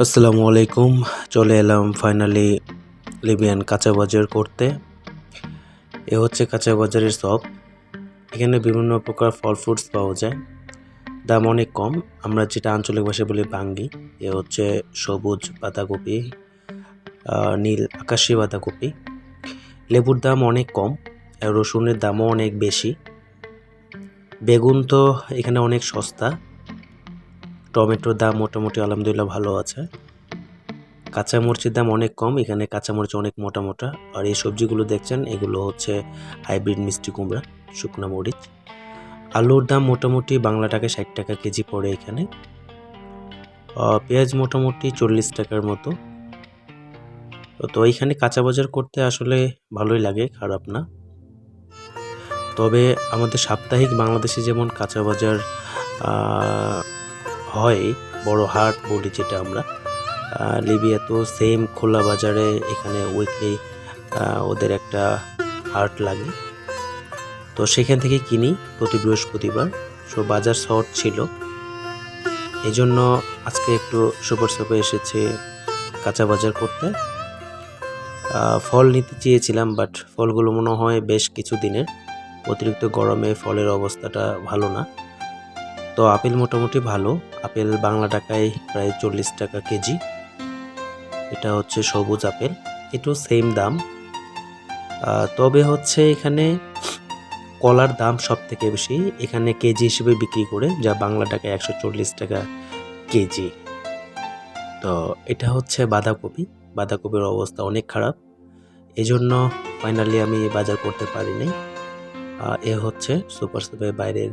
আসসালামু আলাইকুম। চলে এলাম ফাইনালি লিবিয়ান কাঁচা বাজার করতে। এ হচ্ছে কাঁচা বাজারের শপ। এখানে বিভিন্ন প্রকার ফল ফ্রুটস পাওয়া যায়, দাম অনেক কম। আমরা যেটা আঞ্চলিক ভাষায় বলি বাঙ্গি। এ হচ্ছে সবুজ বাঁধাকপি, নীল আকাশি বাঁধাকপি। লেবুর দাম অনেক কম, আর রসুনের দামও অনেক বেশি। বেগুন তো এখানে অনেক সস্তা। টমেটোর দাম মোটামুটি আলহামদুলিল্লাহ ভালো আছে। কাঁচামরিচের দাম অনেক কম, এখানে কাঁচামরিচ অনেক মোটা মোটা। আর এই সবজিগুলো দেখছেন, এগুলো হচ্ছে হাইব্রিড মিষ্টি কুমড়া, শুকনা মরিচ। আলুর দাম মোটামুটি বাংলা টাকায় 60 টাকা কেজি পড়ে এখানে। পেঁয়াজ মোটামুটি 40 টাকার মতো। তো এইখানে কাঁচা বাজার করতে আসলে ভালোই লাগে, খারাপ না। তবে আমাদের সাপ্তাহিক বাংলাদেশে যেমন কাঁচা বাজার হয়, বড় হাট বলি যেটা আমরা, লিবিয়া তো সেম খোলা বাজারে এখানে উইকলি ওদের একটা হাট লাগে। তো সেখান থেকে কিনি প্রতি বৃহস্পতিবার। সো বাজার শর্ট ছিল, এই জন্য আজকে একটু সুপার শপে এসেছে কাঁচা বাজার করতে। ফল নিতে চেয়েছিলাম, বাট ফলগুলো মনে হয় বেশ কিছু দিনের। অতিরিক্ত গরমে ফলের অবস্থাটা ভালো না। তো আপেল মোটামুটি ভালো। আপেল বাংলা টাকায় প্রায় 40 টাকা কেজি। এটা হচ্ছে সবুজ আপেল, এটাও সেম দাম। তবে হচ্ছে এখানে কলার দাম সব থেকে বেশি। এখানে কেজি হিসেবে বিক্রি করে, যা বাংলা টাকায় 140 টাকা কেজি। তো এটা হচ্ছে বাঁধাকপি। বাঁধাকপির অবস্থা অনেক খারাপ, এজন্য ফাইনালি আমি বাজার করতে পারিনি। এ হচ্ছে সুপার শপের বাইরের